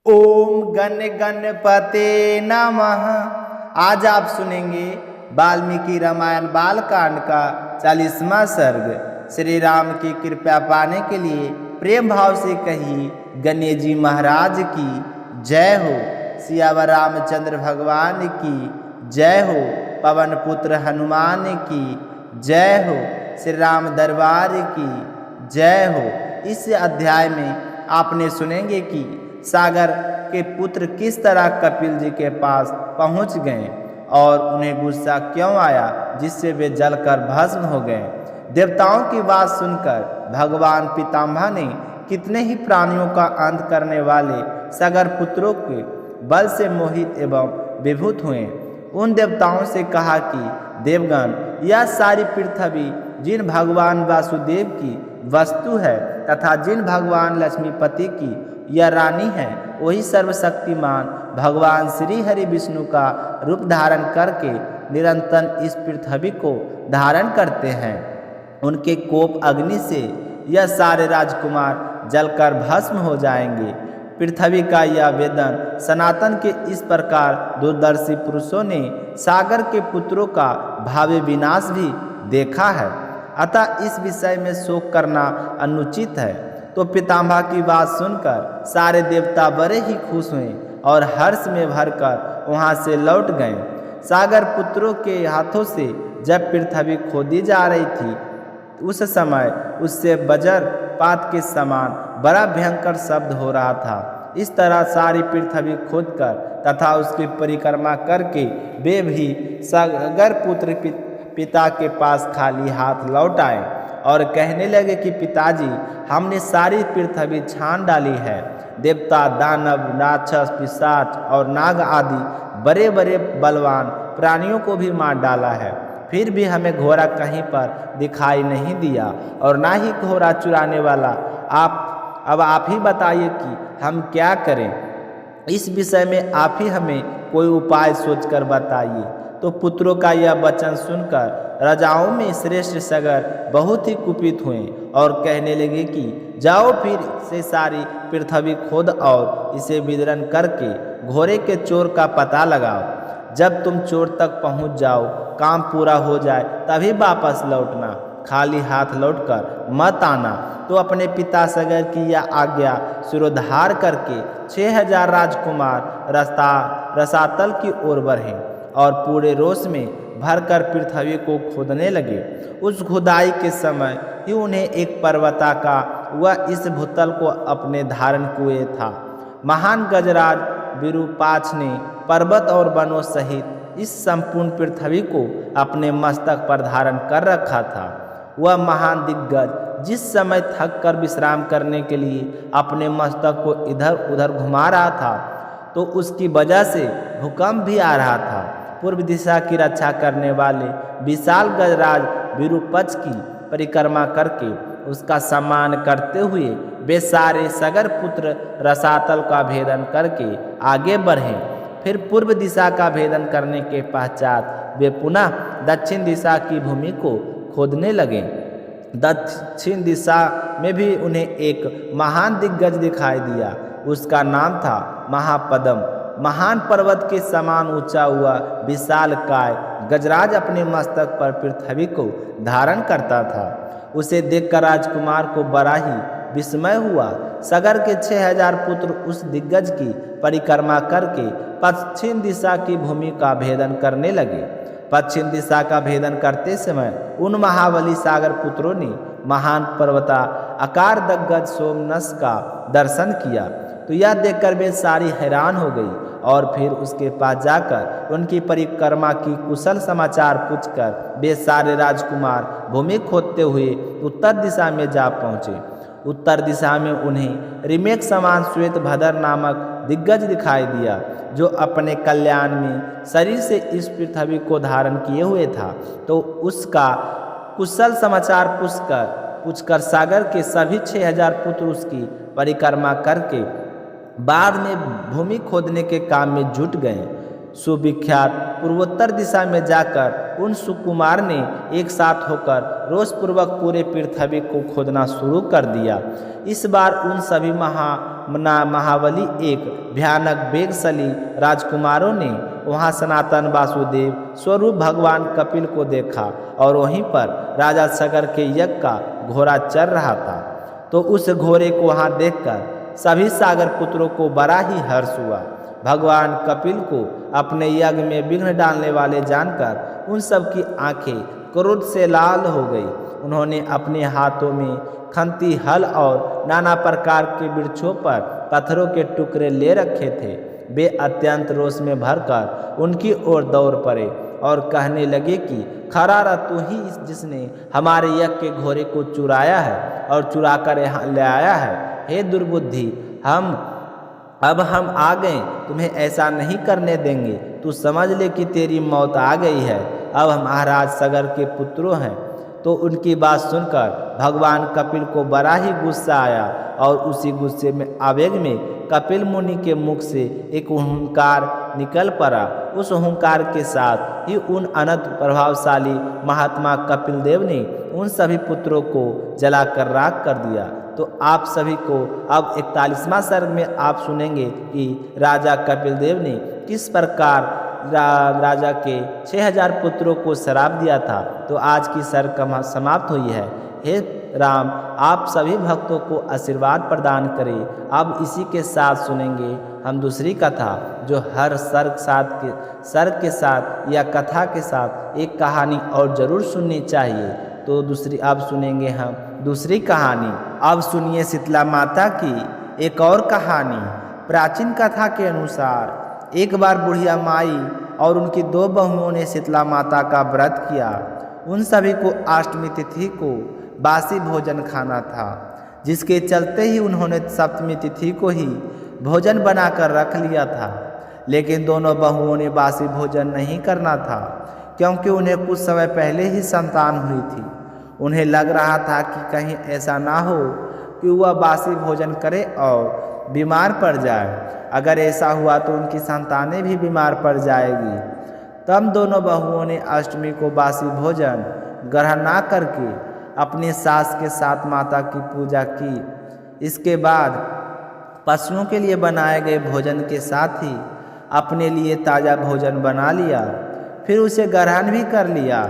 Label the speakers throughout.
Speaker 1: ओम गण गणपते नमः। आज आप सुनेंगे वाल्मीकि रामायण बालकांड का 40वां सर्ग। श्री राम की कृपा पाने के लिए प्रेम भाव से कहिए गणेश जी महाराज की जय हो। सियावर रामचंद्र भगवान की जय हो। पवन पुत्र हनुमान की जय हो। श्री राम दरबार की जय हो। इस अध्याय में आपने सुनेंगे कि सागर के पुत्र किस तरह कपिल जी के पास पहुंच गए और उन्हें गुस्सा क्यों आया जिससे वे जलकर भस्म हो गए। देवताओं की बात सुनकर भगवान पितामह ने कितने ही प्राणियों का अंत करने वाले सागर पुत्रों के बल से मोहित एवं विभूत हुए। उन देवताओं से कहा कि देवगण, यह सारी पृथ्वी जिन भगवान वासुदेव की वस्तु है तथा जिन भगवान लक्ष्मीपति की यह रानी है, वही सर्वशक्तिमान भगवान श्री हरि विष्णु का रूप धारण करके निरंतर इस पृथ्वी को धारण करते हैं। उनके कोप अग्नि से यह सारे राजकुमार जलकर भस्म हो जाएंगे। पृथ्वी का यह वेदन सनातन के इस प्रकार दूरदर्शी पुरुषों ने सागर के पुत्रों का भावी विनाश भी देखा है, अतः इस विषय में शोक करना अनुचित है। तो पितामह की बात सुनकर सारे देवता बड़े ही खुश हुए और हर्ष में भरकर वहां से लौट गए। सागर पुत्रों के हाथों से जब पृथ्वी खोदी जा रही थी, उस समय उससे वज्रपात के समान बड़ा भयंकर शब्द हो रहा था। इस तरह सारी पृथ्वी खोदकर तथा उसकी परिक्रमा करके वे भी सागर पुत्र पिता के पास खाली हाथ लौट आए और कहने लगे कि पिताजी, हमने सारी पृथ्वी छान डाली है। देवता, दानव, राक्षस, पिशाच और नाग आदि बड़े बड़े बलवान प्राणियों को भी मार डाला है, फिर भी हमें घोड़ा कहीं पर दिखाई नहीं दिया और ना ही घोड़ा चुराने वाला। अब आप ही बताइए कि हम क्या करें। इस विषय में आप ही हमें कोई उपाय सोचकर बताइए। तो पुत्रों का यह वचन सुनकर राजाओं में श्रेष्ठ सागर बहुत ही कुपित हुए और कहने लगे कि जाओ, फिर से सारी पृथ्वी खोद और इसे विदरण करके घोड़े के चोर का पता लगाओ। जब तुम चोर तक पहुंच जाओ, काम पूरा हो जाए, तभी वापस लौटना, खाली हाथ लौटकर मत आना। तो अपने पिता सागर की यह आज्ञा सिरोधार करके 6000 राजकुमार रसातल की ओर बढ़े और पूरे रोष में भरकर पृथ्वी को खोदने लगे। उस खुदाई के समय ही उन्हें एक पर्वता वह इस भूतल को अपने धारण किए था। महान गजराज विरूपाक्ष ने पर्वत और वनों सहित इस संपूर्ण पृथ्वी को अपने मस्तक पर धारण कर रखा था। वह महान दिग्गज जिस समय थक कर विश्राम करने के लिए अपने मस्तक को इधर उधर घुमा रहा था, तो उसकी वजह से भूकंप भी आ रहा था। पूर्व दिशा की रक्षा करने वाले विशाल गजराज विरूपाक्ष की परिक्रमा करके उसका सम्मान करते हुए वे सारे सागर पुत्र रसातल का भेदन करके आगे बढ़े। फिर पूर्व दिशा का भेदन करने के पश्चात वे पुनः दक्षिण दिशा की भूमि को खोदने लगे। दक्षिण दिशा में भी उन्हें एक महान दिग्गज दिखाई दिया। उसका नाम था महापद्म। महान पर्वत के समान ऊंचा हुआ विशाल काय गजराज अपने मस्तक पर पृथ्वी को धारण करता था। उसे देखकर राजकुमार को बड़ा ही विस्मय हुआ। सागर के 6000 पुत्र उस दिग्गज की परिक्रमा करके पश्चिम दिशा की भूमि का भेदन करने लगे। पश्चिम दिशा का भेदन करते समय उन महाबली सागर पुत्रों ने महान पर्वता आकार दिग्गज सोमनस का दर्शन किया। तो यह देखकर वे सारी हैरान हो गई और फिर उसके पास जाकर उनकी परिक्रमा की कुशल समाचार पूछकर वे सारे राजकुमार भूमि खोदते हुए उत्तर दिशा में जा पहुँचे। उत्तर दिशा में उन्हें रिमेक समान श्वेत भद्र नामक दिग्गज दिखाई दिया, जो अपने कल्याण में शरीर से इस पृथ्वी को धारण किए हुए था। तो उसका कुशल समाचार पूछकर सागर के सभी 6000 पुत्र उसकी परिक्रमा करके बाद में भूमि खोदने के काम में जुट गए। सुविख्यात पूर्वोत्तर दिशा में जाकर उन सुकुमार ने एक साथ होकर रोषपूर्वक पूरे पृथ्वी को खोदना शुरू कर दिया। इस बार उन सभी महाबली एक भयानक वेगशाली राजकुमारों ने वहाँ सनातन वासुदेव स्वरूप भगवान कपिल को देखा और वहीं पर राजा सगर के यज्ञ का घोड़ा चल रहा था। तो उस घोड़े को वहाँ देखकर सभी सागर पुत्रों को बड़ा ही हर्ष हुआ। भगवान कपिल को अपने यज्ञ में विघ्न डालने वाले जानकर उन सब की आंखें क्रोध से लाल हो गई। उन्होंने अपने हाथों में खंती हल और नाना प्रकार के वृक्षों पर पत्थरों के टुकड़े ले रखे थे। वे अत्यंत रोष में भरकर उनकी ओर दौड़ पड़े और कहने लगे कि खरा तू ही जिसने हमारे यज्ञ के घोड़े को चुराया है और चुरा कर यहाँ ले आया है। हे दुर्बुद्धि, अब हम आ गए, तुम्हें ऐसा नहीं करने देंगे। तू समझ ले कि तेरी मौत आ गई है। अब हम महाराज सगर के पुत्रों हैं। तो उनकी बात सुनकर भगवान कपिल को बड़ा ही गुस्सा आया और उसी गुस्से में आवेग में कपिल मुनि के मुख से एक हुंकार निकल पड़ा। उस हुंकार के साथ ही उन अनंत प्रभावशाली महात्मा कपिल देव ने उन सभी पुत्रों को जलाकर राख कर दिया। तो आप सभी को अब 41वां सर्ग में आप सुनेंगे कि राजा कपिल देव ने किस प्रकार राजा के 6000 पुत्रों को श्राप दिया था। तो आज की सर्ग समाप्त हुई है। हे राम, आप सभी भक्तों को आशीर्वाद प्रदान करें। अब इसी के साथ सुनेंगे हम दूसरी कथा, जो हर सर्ग के साथ या कथा के साथ एक कहानी और ज़रूर सुननी चाहिए। तो अब सुनेंगे हम दूसरी कहानी। अब सुनिए शीतला माता की एक और कहानी। प्राचीन कथा के अनुसार एक बार बुढ़िया माई और उनकी 2 बहुओं ने शीतला माता का व्रत किया। उन सभी को अष्टमी तिथि को बासी भोजन खाना था, जिसके चलते ही उन्होंने सप्तमी तिथि को ही भोजन बनाकर रख लिया था। लेकिन दोनों बहुओं ने बासी भोजन नहीं करना था, क्योंकि उन्हें कुछ समय पहले ही संतान हुई थी। उन्हें लग रहा था कि कहीं ऐसा ना हो कि वह बासी भोजन करे और बीमार पड़ जाए। अगर ऐसा हुआ तो उनकी संतानें भी बीमार पड़ जाएगी। तब दोनों बहुओं ने अष्टमी को बासी भोजन ग्रहण ना करके अपनी सास के साथ माता की पूजा की। इसके बाद पशुओं के लिए बनाए गए भोजन के साथ ही अपने लिए ताज़ा भोजन बना लिया, फिर उसे ग्रहण भी कर लिया।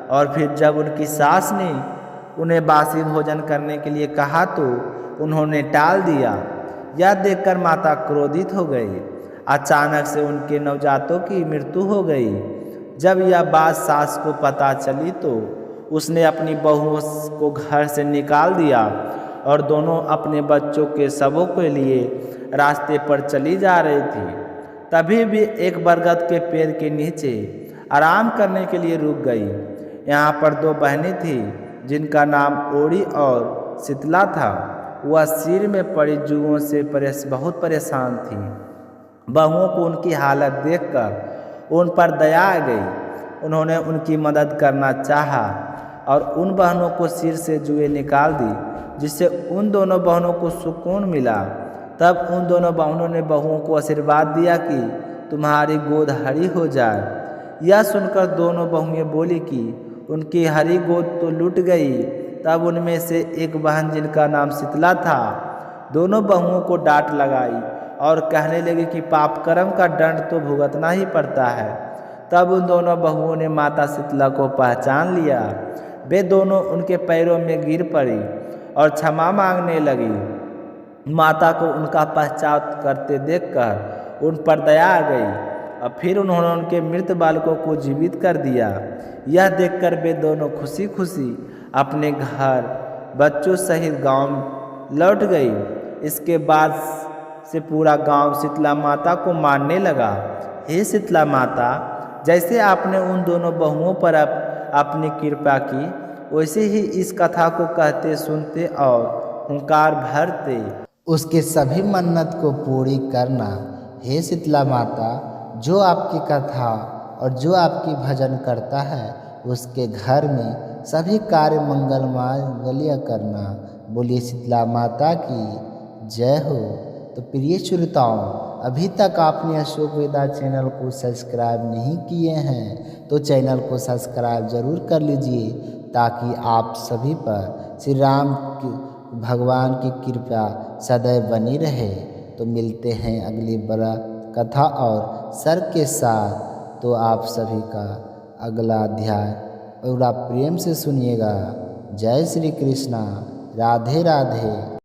Speaker 1: और फिर जब उनकी सास ने उन्हें बासी भोजन करने के लिए कहा तो उन्होंने टाल दिया। यह देखकर माता क्रोधित हो गई। अचानक से उनके नवजातों की मृत्यु हो गई। जब यह बात सास को पता चली तो उसने अपनी बहुओं को घर से निकाल दिया और दोनों अपने बच्चों के शवों के लिए रास्ते पर चली जा रही थी। तभी भी एक बरगद के पेड़ के नीचे आराम करने के लिए रुक गई। यहाँ पर 2 बहनें थीं, जिनका नाम ओड़ी और शीतला था। वह सिर में पड़ी जुओं से बहुत परेशान थी। बहुओं को उनकी हालत देखकर उन पर दया आ गई। उन्होंने उनकी मदद करना चाहा और उन बहनों को सिर से जुएं निकाल दी, जिससे उन दोनों बहनों को सुकून मिला। तब उन दोनों बहनों ने बहुओं को आशीर्वाद दिया कि तुम्हारी गोद हरी हो जाए। यह सुनकर दोनों बहुएं बोली कि उनकी हरी गोद तो लूट गई। तब उनमें से एक बहन, जिनका नाम शीतला था, दोनों बहुओं को डांट लगाई और कहने लगी कि पाप कर्म का दंड तो भुगतना ही पड़ता है। तब उन दोनों बहुओं ने माता शीतला को पहचान लिया। वे दोनों उनके पैरों में गिर पड़ी और क्षमा मांगने लगी। माता को उनका पश्चाताप करते देखकर उन पर दया आ गई और फिर उन्होंने उनके मृत बालकों को जीवित कर दिया। यह देखकर वे दोनों खुशी खुशी अपने घर बच्चों सहित गांव लौट गई। इसके बाद से पूरा गांव शीतला माता को मानने लगा। हे शीतला माता, जैसे आपने उन दोनों बहुओं पर अपनी कृपा की, वैसे ही इस कथा को कहते सुनते और हुंकार भरते उसके सभी मन्नत को पूरी करना। हे शीतला माता, जो आपकी कथा और जो आपकी भजन करता है, उसके घर में सभी कार्य मंगलमय करना। बोलिए शीतला माता की जय हो। तो प्रिय श्रोताओं,
Speaker 2: अभी तक आपने अशोक वेदा चैनल को सब्सक्राइब नहीं किए हैं तो चैनल को सब्सक्राइब ज़रूर कर लीजिए, ताकि आप सभी पर श्री राम भगवान की कृपा सदैव बनी रहे। तो मिलते हैं अगली बड़ा कथा और सर्ग के साथ। तो आप सभी का अगला अध्याय पूरा प्रेम से सुनिएगा। जय श्री कृष्णा, राधे राधे।